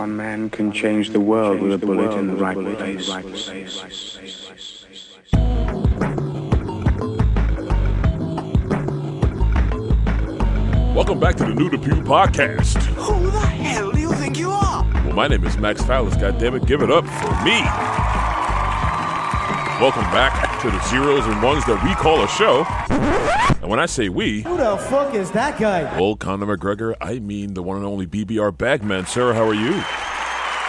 One man can change the world with a bullet in the right place. Welcome back to the New to Pew podcast. Who the hell do you think you are? Well, my name is Max Fowlis. Goddammit, give it up for me. Welcome back to the zeros and ones that we call a show. And when I say we, who the fuck is that guy? Well, Conor McGregor, I mean the one and only BBR BagMan. Sir, how are you?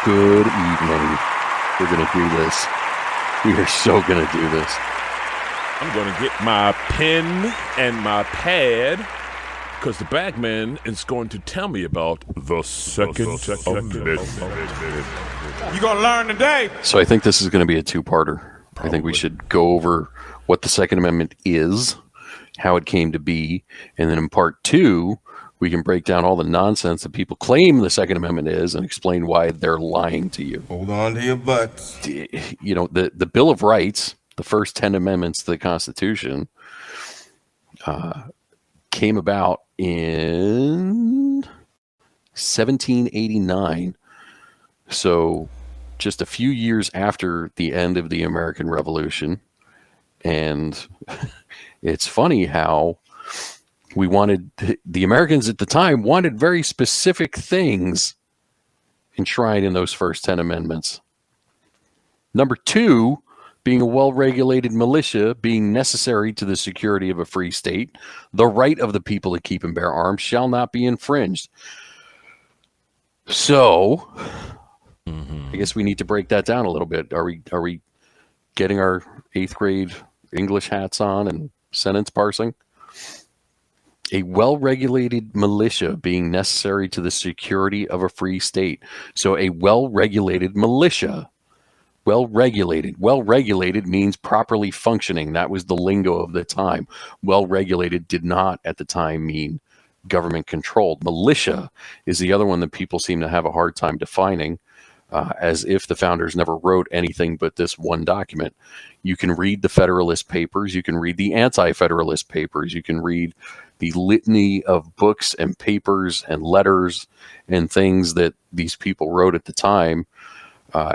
Good evening. We're going to do this. We are so going to do this. I'm going to get my pen and my pad because the Bagman is going to tell me about the Second Amendment. You gonna learn today? So I think this is going to be a two-parter. I think we should go over what the Second Amendment is, how it came to be, and then in part two, we can break down all the nonsense that people claim the Second Amendment is and explain why they're lying to you. Hold on to your butts. You know, the Bill of Rights, the first 10 amendments to the Constitution, came about in 1789. So just a few years after the end of the American Revolution. And it's funny how the Americans at the time wanted very specific things enshrined in those first 10 amendments. Number two, being a well-regulated militia, being necessary to the security of a free state, the right of the people to keep and bear arms shall not be infringed. So, I guess we need to break that down a little bit. Are we getting our 8th grade English hats on and sentence parsing? A well-regulated militia being necessary to the security of a free state. So a well-regulated militia. Well-regulated means properly functioning. That was the lingo of the time. Well-regulated did not at the time mean government controlled. Militia is the other one that people seem to have a hard time defining, as if the founders never wrote anything but this one document. You can read the Federalist Papers. You can read the Anti-Federalist Papers. You can read the litany of books and papers and letters and things that these people wrote at the time,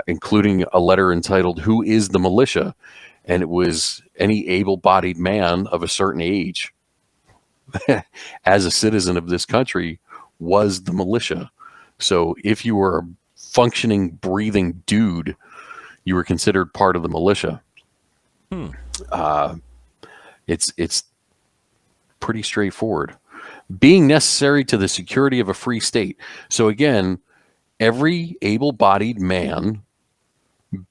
including a letter entitled, "Who is the Militia?" And it was any able-bodied man of a certain age as a citizen of this country was the militia. So if you were a functioning, breathing dude, you were considered part of the militia. It's pretty straightforward. Being necessary to the security of a free state. So again, every able-bodied man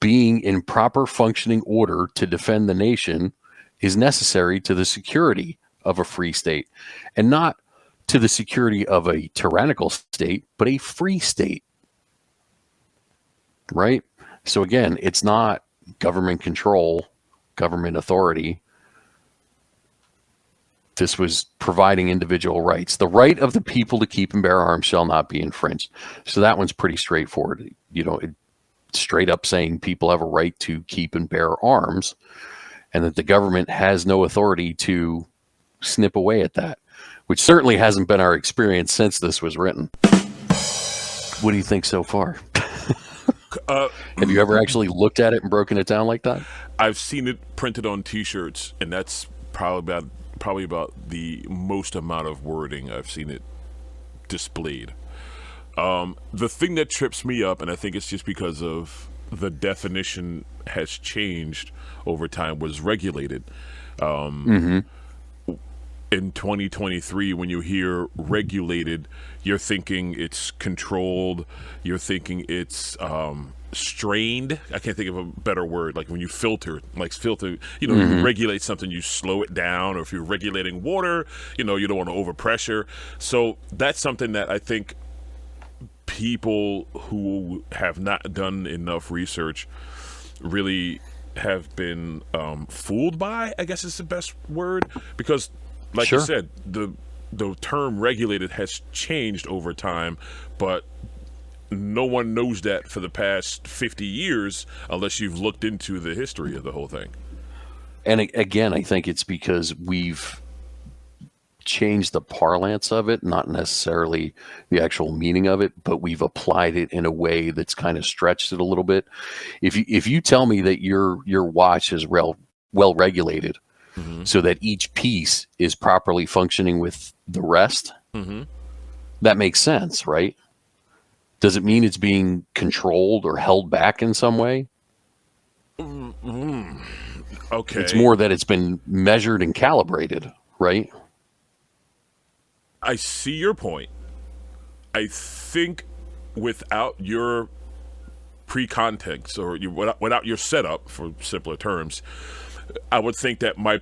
being in proper functioning order to defend the nation is necessary to the security of a free state, and not to the security of a tyrannical state, but a free state. Right? So again, it's not government control, government authority. This was providing individual rights. The right of the people to keep and bear arms shall not be infringed. So that one's pretty straightforward. You know, straight up saying people have a right to keep and bear arms, and that the government has no authority to snip away at that, which certainly hasn't been our experience since this was written. What do you think so far? Have you ever actually looked at it and broken it down like that? I've seen it printed on T-shirts, and that's probably about the most amount of wording I've seen it displayed. The thing that trips me up, and I think it's just because of the definition has changed over time, was regulated. In 2023, when you hear regulated, you're thinking it's controlled, you're thinking it's strained. I can't think of a better word. Like when you filter, you regulate something, you slow it down, or if you're regulating water, you don't want to overpressure. So that's something that I think people who have not done enough research really have been fooled by, I guess is the best word, because like you said, the term regulated has changed over time, but no one knows that for the past 50 years unless you've looked into the history of the whole thing. And again, I think it's because we've changed the parlance of it, not necessarily the actual meaning of it, but we've applied it in a way that's kind of stretched it a little bit. If you tell me that your watch is well regulated, so that each piece is properly functioning with the rest, that makes sense, right? Does it mean it's being controlled or held back in some way? Okay. It's more that it's been measured and calibrated, right? I see your point. I think without your pre-context or without your setup, for simpler terms, I would think that I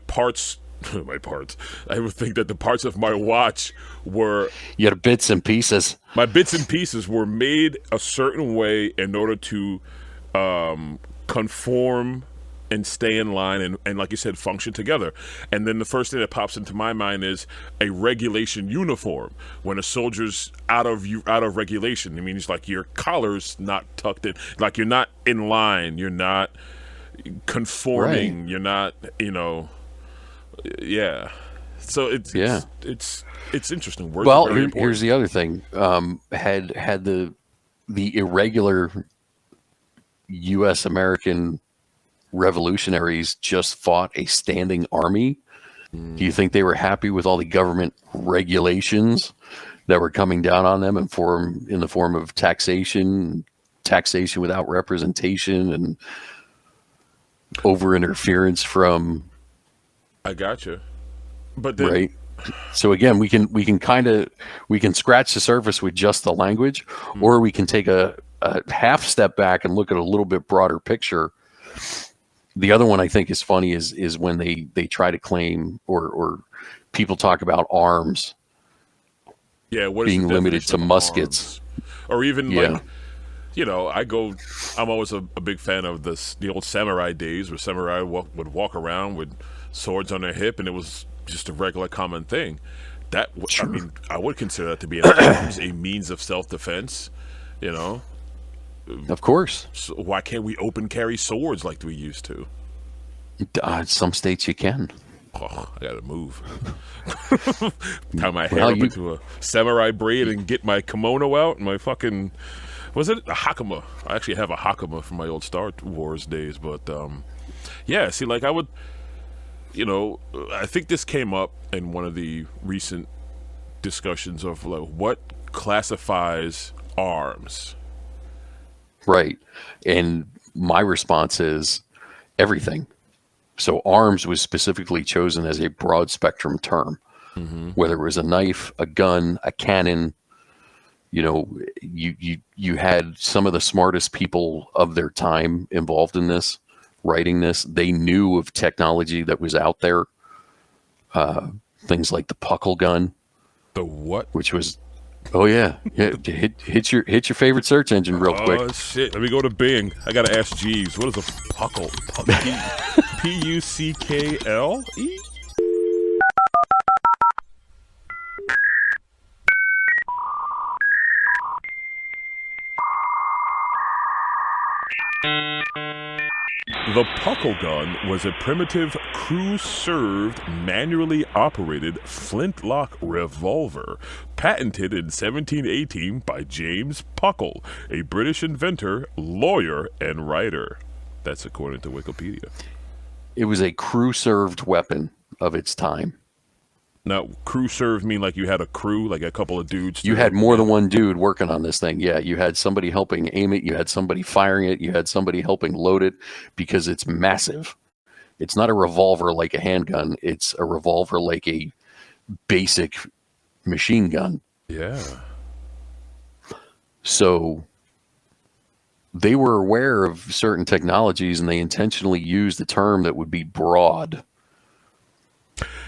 would think that the parts of my watch were... You had bits and pieces. My bits and pieces were made a certain way in order to conform and stay in line and like you said, function together. And then the first thing that pops into my mind is a regulation uniform. When a soldier's out of regulation, it means like your collar's not tucked in, like you're not in line, you're not conforming, right. You're not, yeah. So it's interesting. Words well, are very important. Here's the other thing. Had the irregular U.S. American revolutionaries just fought a standing army, do you think they were happy with all the government regulations that were coming down on them in the form of taxation without representation, and over interference from... I gotcha. But then, right. So again, we can scratch the surface with just the language, or we can take a half step back and look at a little bit broader picture. The other one I think is funny is when they try to claim or people talk about arms. Yeah, what being is the limited to definition of muskets, arms? Or even like, I'm always a big fan of the old samurai days where samurai would walk around with swords on their hip, and it was just a regular common thing. That sure. I mean, I would consider that to be a means of self-defense. Of course. So why can't we open carry swords like we used to? Some states you can. Oh, I gotta move. Tie my hair up into a samurai braid and get my kimono out and my fucking... Was it a hakama? I actually have a hakama from my old Star Wars days, but yeah, see, like I would... I think this came up in one of the recent discussions of like what classifies arms. Right. And my response is everything. So arms was specifically chosen as a broad spectrum term, whether it was a knife, a gun, a cannon. You had some of the smartest people of their time involved in this, writing this. They knew of technology that was out there. Things like the puckle gun. The what? Which was... Oh yeah, hit your favorite search engine real quick. Oh shit! Let me go to Bing. I gotta ask Jeeves. What is a puckle? Puckle? The puckle gun was a primitive, crew-served, manually operated flintlock revolver, patented in 1718 by James Puckle, a British inventor, lawyer, and writer. That's according to Wikipedia. It was a crew-served weapon of its time. Now, crew served mean like you had a crew, like a couple of dudes? You had more than one dude working on this thing. Yeah, you had somebody helping aim it. You had somebody firing it. You had somebody helping load it, because it's massive. It's not a revolver like a handgun. It's a revolver like a basic machine gun. Yeah. So they were aware of certain technologies, and they intentionally used a term that would be broad.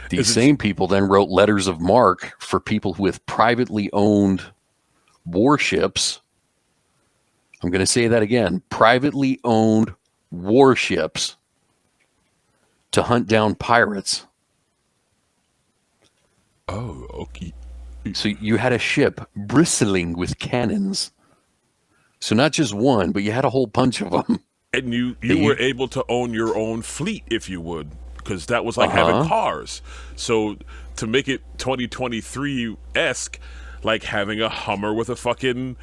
These same people then wrote letters of marque for people with privately owned warships. I'm going to say that again. Privately owned warships to hunt down pirates. Oh, okay. So you had a ship bristling with cannons. So not just one, but you had a whole bunch of them. And you were able to own your own fleet, if you would. because that was like having cars. So to make it 2023-esque, like having a Hummer with a fucking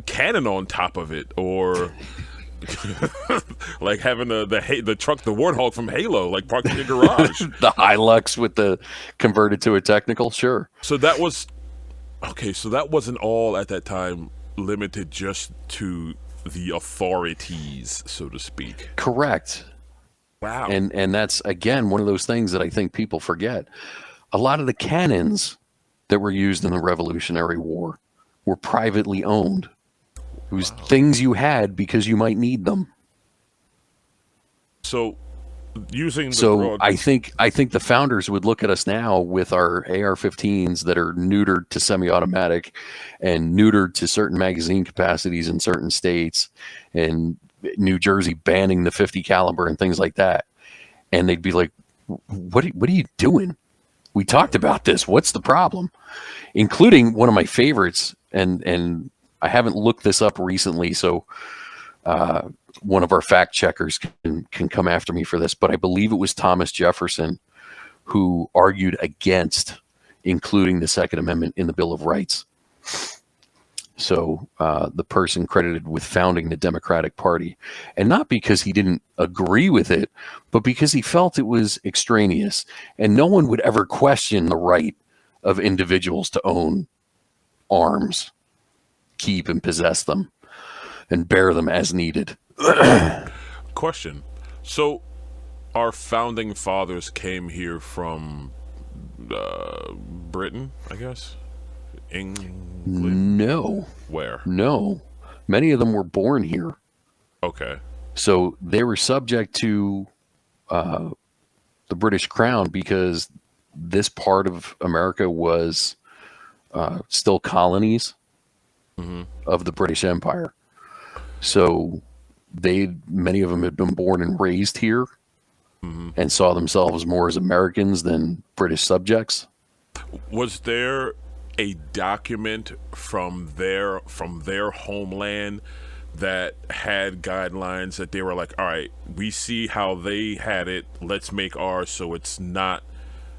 cannon on top of it, or like having the truck, the Warthog from Halo, like parked in your garage. The Hilux with the converted to a technical, sure. So that was okay. So that wasn't all at that time limited just to the authorities, so to speak. Correct. Wow. And that's, again, one of those things that I think people forget. A lot of the cannons that were used in the Revolutionary War were privately owned. It was things you had because you might need them. So using the So I think the founders would look at us now with our AR-15s that are neutered to semi-automatic and neutered to certain magazine capacities in certain states, and New Jersey banning the 50 caliber and things like that. And they'd be like, what are you doing? We talked about this. What's the problem? Including one of my favorites, and I haven't looked this up recently, so one of our fact checkers can come after me for this, but I believe it was Thomas Jefferson who argued against including the Second Amendment in the Bill of Rights. So the person credited with founding the Democratic Party, and not because he didn't agree with it, but because he felt it was extraneous, and no one would ever question the right of individuals to own arms, keep and possess them, and bear them as needed. Question. So our founding fathers came here from Britain, I guess? England? No. Where? No. Many of them were born here. Okay. So they were subject to the British Crown because this part of America was still colonies of the British Empire. So many of them had been born and raised here and saw themselves more as Americans than British subjects. Was there a document from their homeland that had guidelines that they were like, all right, we see how they had it, let's make ours so it's not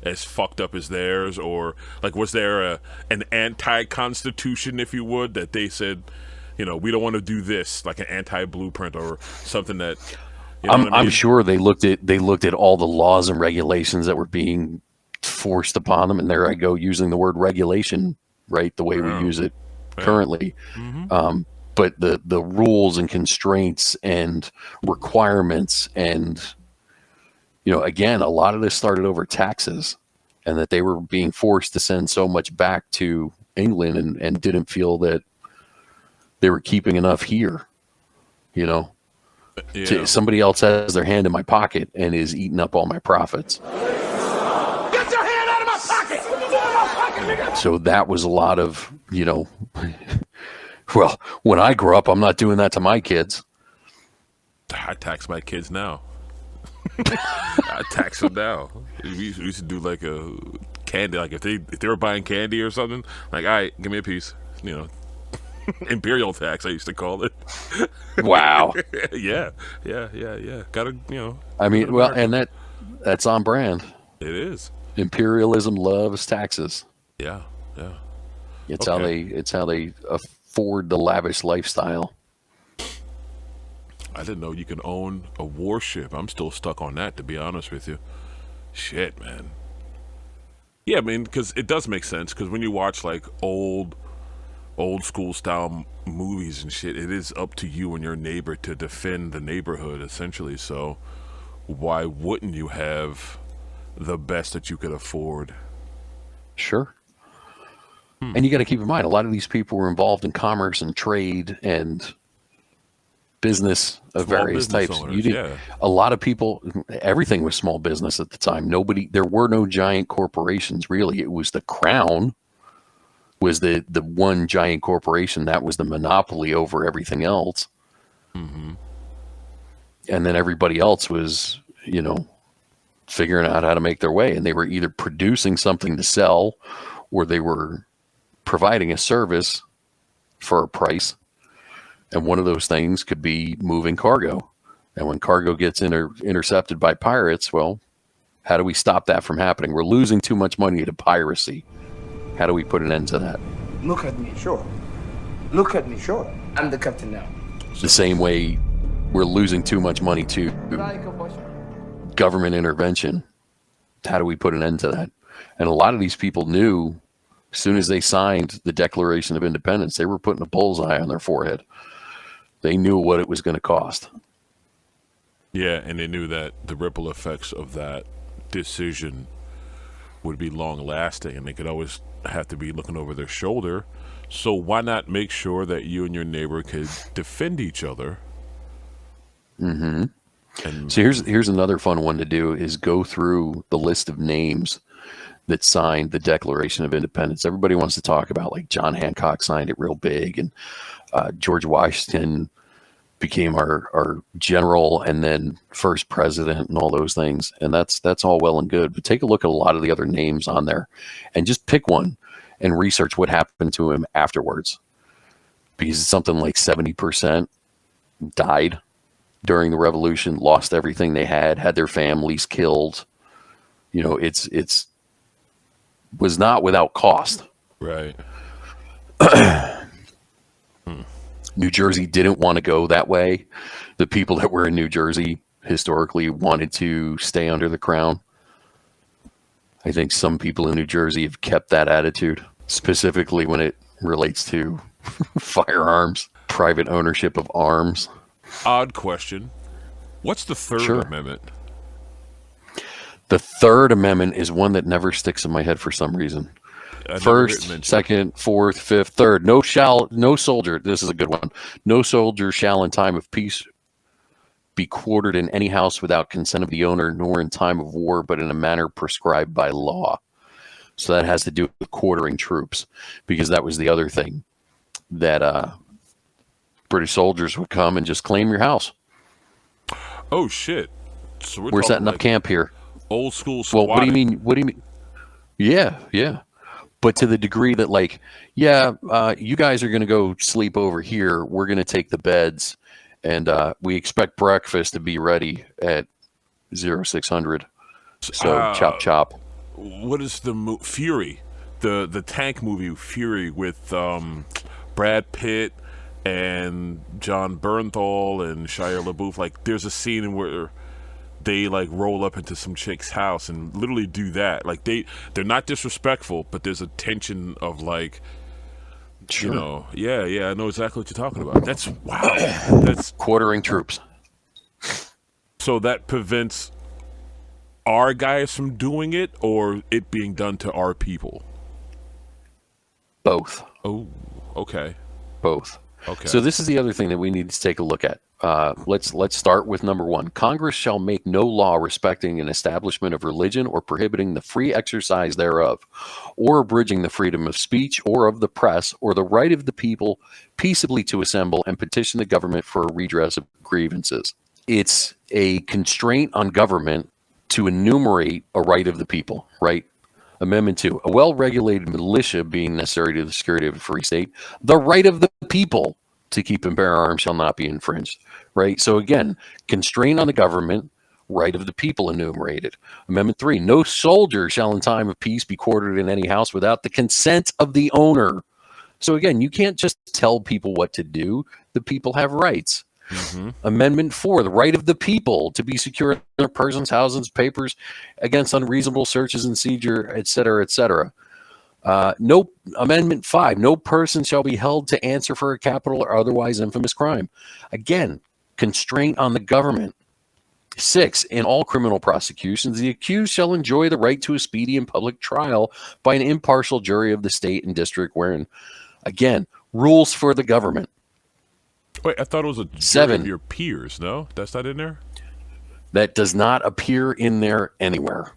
as fucked up as theirs? Or like, was there an anti-constitution, if you would, that they said, you know, we don't want to do this, like an anti-blueprint or something that, you know what I mean? I'm sure they looked at all the laws and regulations that were being forced upon them, and there I go using the word regulation, right, the way we use it currently. But the rules and constraints and requirements, and you know, again, a lot of this started over taxes, and that they were being forced to send so much back to England and didn't feel that they were keeping enough here, you know. Yeah. Somebody else has their hand in my pocket and is eating up all my profits. Get your hand out of my pocket! Get your hand out of my pocket, nigga! So that was a lot of, you know, well, when I grew up, I'm not doing that to my kids. I tax my kids now. I tax them now. We used to do like a candy, like if they were buying candy or something, like, all right, give me a piece, you know. Imperial tax, I used to call it. Wow. Yeah. Gotta, you know. I mean, well, and that's on brand. It is. Imperialism loves taxes. Yeah. It's how they afford the lavish lifestyle. I didn't know you can own a warship. I'm still stuck on that, to be honest with you. Shit, man. Yeah, I mean, because it does make sense. Because when you watch like old school style movies and shit, it is up to you and your neighbor to defend the neighborhood, essentially. So why wouldn't you have the best that you could afford? Sure. And you got to keep in mind, a lot of these people were involved in commerce and trade and business of Small various business types. owners, A lot of people, everything was small business at the time. There were no giant corporations, really. It was the crown was the one giant corporation that was the monopoly over everything else. And then everybody else was, you know, figuring out how to make their way. And they were either producing something to sell, or they were providing a service for a price. And one of those things could be moving cargo. And when cargo gets intercepted by pirates, well, How do we stop that from happening? We're losing too much money to piracy. How do we put an end to that? Look at me, sure. Look at me, sure. I'm the captain now. The same way we're losing too much money to government intervention. How do we put an end to that? And a lot of these people knew as soon as they signed the Declaration of Independence, they were putting a bullseye on their forehead. They knew what it was going to cost. Yeah, and they knew that the ripple effects of that decision would be long lasting, and they could always have to be looking over their shoulder. So why not make sure that you and your neighbor could defend each other? Mm-hmm. And so here's another fun one to do is go through the list of names that signed the Declaration of Independence. Everybody wants to talk about, like, John Hancock signed it real big, and George Washington became our general and then first president and all those things. And that's all well and good. But take a look at a lot of the other names on there and just pick one and research what happened to him afterwards. Because something like 70% died during the revolution, lost everything they had their families killed. You know, it's was not without cost. right. New Jersey didn't want to go that way. The people that were in New Jersey historically wanted to stay under the crown. I think some people in New Jersey have kept that attitude, specifically when it relates to firearms, private ownership of arms. Odd question. What's the Third Sure. Amendment? The Third Amendment is one that never sticks in my head for some reason. I never First, mentioned. second, fourth, fifth, third. No soldier. This is a good one. No soldier shall in time of peace be quartered in any house without consent of the owner, nor in time of war, but in a manner prescribed by law. So that has to do with quartering troops, because that was the other thing, that British soldiers would come and just claim your house. Oh shit! So We're talking setting up like camp here. old school Well, squatting. what do you mean? What do you mean? Yeah. But to the degree that, like, you guys are going to go sleep over here. We're going to take the beds, and we expect breakfast to be ready at 0600. So chop. What is the Fury? The tank movie Fury with Brad Pitt and John Bernthal and Shia LaBeouf. Like, there's a scene where they, like, roll up into some chick's house and literally do that. Like, they're not disrespectful, but there's a tension of, like, Sure. you know, yeah, I know exactly what you're talking about. That's wow. That's Quartering troops. so that prevents our guys from doing it, or it being done to our people. Both. Oh, okay. Both. Okay. So this is the other thing that we need to take a look at. Let's start with number one. Congress shall make no law respecting an establishment of religion or prohibiting the free exercise thereof, or abridging the freedom of speech or of the press, or the right of the people peaceably to assemble and petition the government for a redress of grievances. It's a constraint on government to enumerate a right of the people, right? Amendment 2, a well-regulated militia being necessary to the security of a free state, the right of the people to keep and bear arms shall not be infringed, right? So again, constraint on the government, right of the people enumerated. Amendment 3, no soldier shall in time of peace be quartered in any house without the consent of the owner. So again, you can't just tell people what to do. The people have rights. Mm-hmm. Amendment 4, the right of the people to be secure in their persons, houses, papers against unreasonable searches and seizure, etc., etc. No, Amendment 5, no person shall be held to answer for a capital or otherwise infamous crime. Again, constraint on the government. 6, in all criminal prosecutions, the accused shall enjoy the right to a speedy and public trial by an impartial jury of the state and district wherein, again, rules for the government. Wait, I thought it was a jury 7. of your peers. No, that's not in there. That does not appear in there anywhere.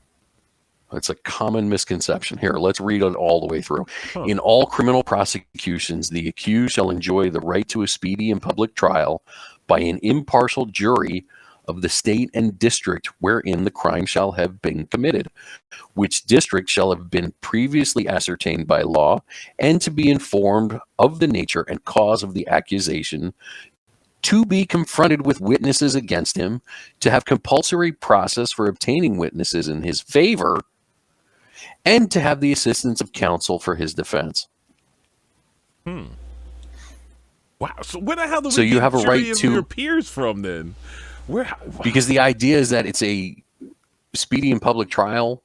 It's a common misconception. Here, let's read it all the way through. In all criminal prosecutions, the accused shall enjoy the right to a speedy and public trial by an impartial jury of the state and district wherein the crime shall have been committed, which district shall have been previously ascertained by law, and to be informed of the nature and cause of the accusation to be confronted with witnesses against him, to have compulsory process for obtaining witnesses in his favor, and to have the assistance of counsel for his defense. Wow. So where the hell do So we you get have a jury right of to- your peers from then? Because the idea is that it's a speedy and public trial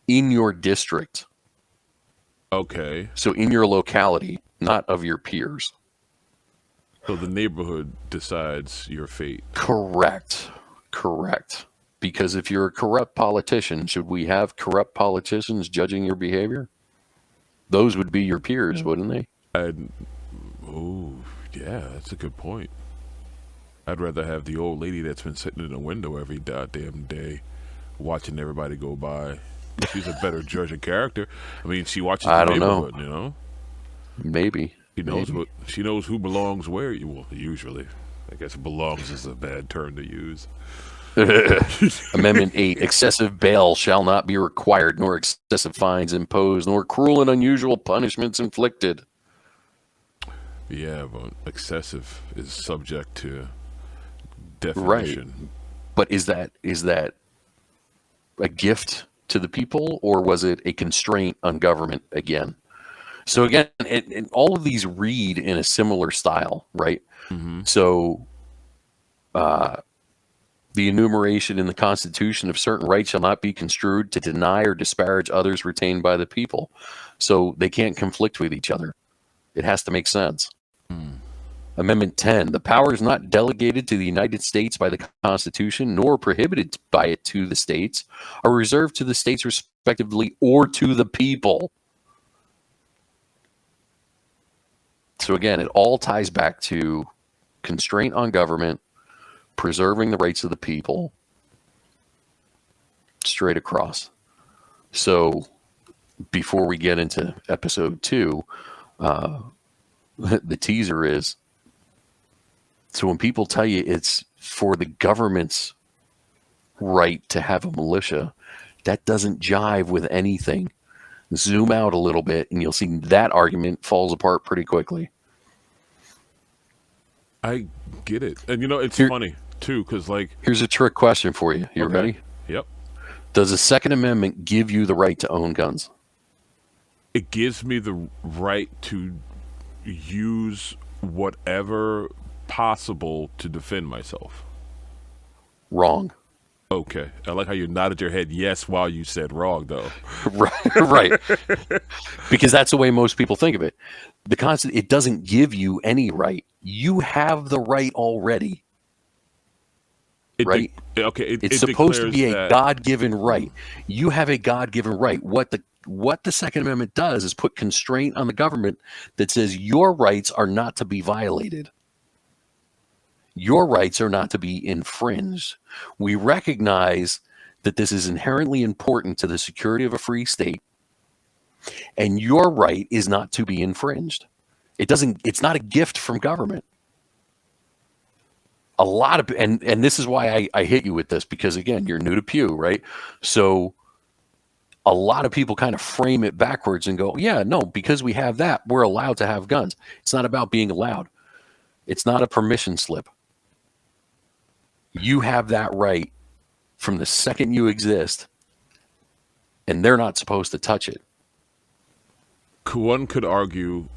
in your district. Okay. So in your locality, not of your peers. So the neighborhood decides your fate. Correct. Because if you're a corrupt politician, should we have corrupt politicians judging your behavior? Those would be your peers, wouldn't they? Oh, yeah, that's a good point. I'd rather have the old lady that's been sitting in the window every goddamn day watching everybody go by. She's a better judge of character. I mean, she watches the neighborhood, you know? Maybe. She knows who belongs where. Well, usually. I guess belongs is a bad term to use. Amendment 8, excessive bail shall not be required, nor excessive fines imposed, nor cruel and unusual punishments inflicted. Yeah, but excessive is subject to definition. Right. But is that a gift to the people, or was it a constraint on government again? So again, and all of these read in a similar style, right? Mm-hmm. So the enumeration in the Constitution of certain rights shall not be construed to deny or disparage others retained by the people. So they can't conflict with each other. It has to make sense. Amendment 10, the power is not delegated to the United States by the Constitution, nor prohibited by it to the states, are reserved to the states respectively or to the people. So again, it all ties back to constraint on government, preserving the rights of the people, straight across. So before we get into episode 2, the teaser is, so when people tell you it's for the government's right to have a militia, that doesn't jive with anything. Zoom out a little bit and you'll see that argument falls apart pretty quickly. I get it. And it's funny too, because here's a trick question for you. You ready? Yep. Does the Second Amendment give you the right to own guns? It gives me the right to use whatever possible to defend myself. Wrong. Okay. I like how you nodded your head yes while you said wrong, though. Right. Because that's the way most people think of it. It doesn't give you any right. You have the right already. Right? It's supposed to be a God-given right. You have a God-given right. What the Second Amendment does is put constraint on the government that says your rights are not to be violated. Your rights are not to be infringed. We recognize that this is inherently important to the security of a free state, and your right is not to be infringed. It's not a gift from government. A lot of, and this is why I hit you with this, because again, you're new to Pew, right? So a lot of people kind of frame it backwards and go, yeah, no, because we have that, we're allowed to have guns. It's not about being allowed. It's not a permission slip. You have that right from the second you exist, and they're not supposed to touch it. One could argue,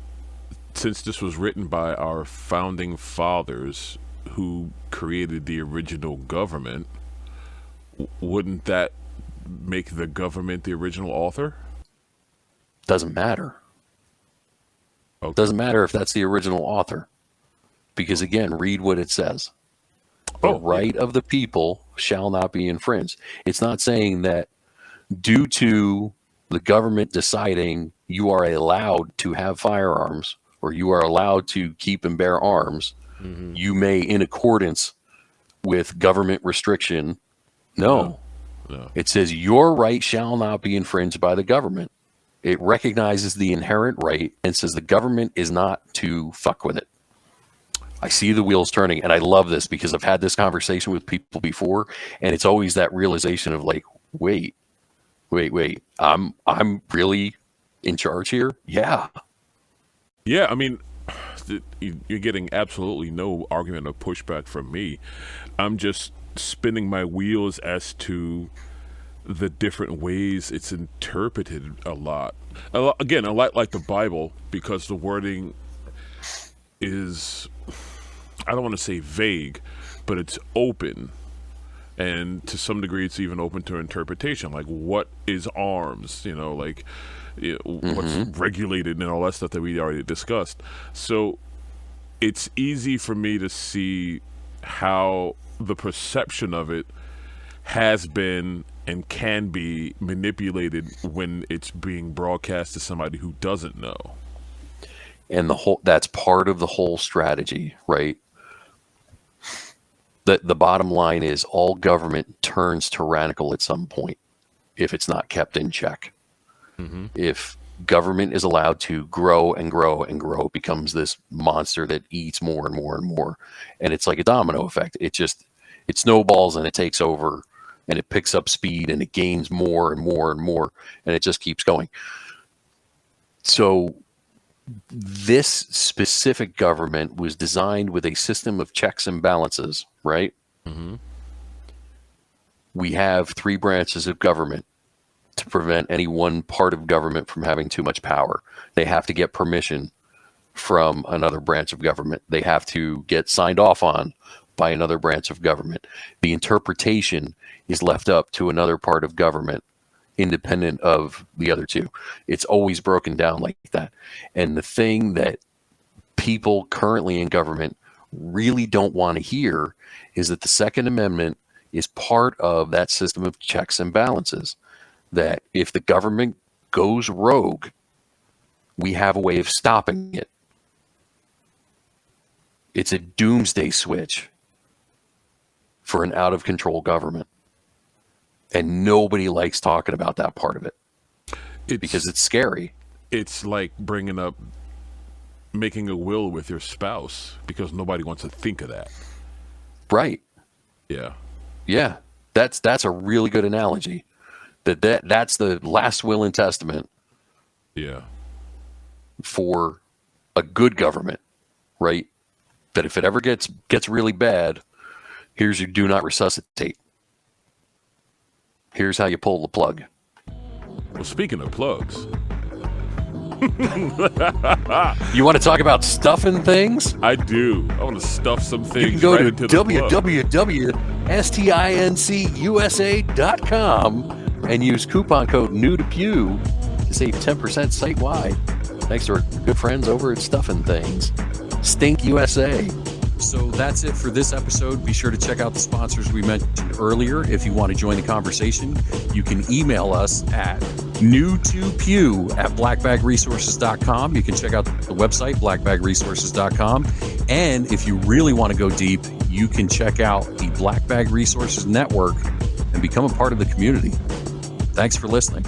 since this was written by our founding fathers who created the original government, wouldn't that make the government the original author? Doesn't matter. Okay. Doesn't matter if that's the original author. Because again, read what it says. The right of the people shall not be infringed. It's not saying that due to the government deciding you are allowed to have firearms or you are allowed to keep and bear arms, you may, in accordance with government restriction, no. It says your right shall not be infringed by the government. It recognizes the inherent right and says the government is not to fuck with it. I see the wheels turning, and I love this because I've had this conversation with people before, and it's always that realization of like, wait, I'm really in charge here? Yeah. Yeah, I mean, you're getting absolutely no argument or pushback from me. I'm just spinning my wheels as to the different ways it's interpreted a lot. Again, a lot like the Bible, because the wording is, I don't want to say vague, but it's open. And to some degree, it's even open to interpretation. Like, what is arms? Like, what's regulated and all that stuff that we already discussed. So it's easy for me to see how the perception of it has been and can be manipulated when it's being broadcast to somebody who doesn't know. And that's part of the whole strategy, right? The bottom line is all government turns tyrannical at some point if it's not kept in check. Mm-hmm. If government is allowed to grow and grow and grow, it becomes this monster that eats more and more and more. And it's like a domino effect. It snowballs and it takes over and it picks up speed and it gains more and more and more. And it just keeps going. So this specific government was designed with a system of checks and balances, right? Mm-hmm. We have 3 branches of government to prevent any one part of government from having too much power. They have to get permission from another branch of government. They have to get signed off on by another branch of government. The interpretation is left up to another part of government, independent of the other 2. It's always broken down like that. And the thing that people currently in government really don't want to hear is that the Second Amendment is part of that system of checks and balances. That if the government goes rogue, we have a way of stopping it. It's a doomsday switch for an out-of-control government. And nobody likes talking about that part of it because it's scary. It's like making a will with your spouse because nobody wants to think of that. Right. Yeah. Yeah. That's a really good analogy. That's the last will and testament. Yeah. For a good government, right? That if it ever gets really bad, here's your do not resuscitate. Here's how you pull the plug. Well, speaking of plugs. You want to talk about stuffing things? I do. I want to stuff some things. You can go right to into www.stinceusa.com and use coupon code NEW2PEW to save 10% site-wide. Thanks to our good friends over at Stuffing Things. Stink USA. So that's it for this episode. Be sure to check out the sponsors we mentioned earlier. If you want to join the conversation, you can email us at new2pew@blackbagresources.com. You can check out the website, blackbagresources.com. And if you really want to go deep, you can check out the Black Bag Resources Network and become a part of the community. Thanks for listening.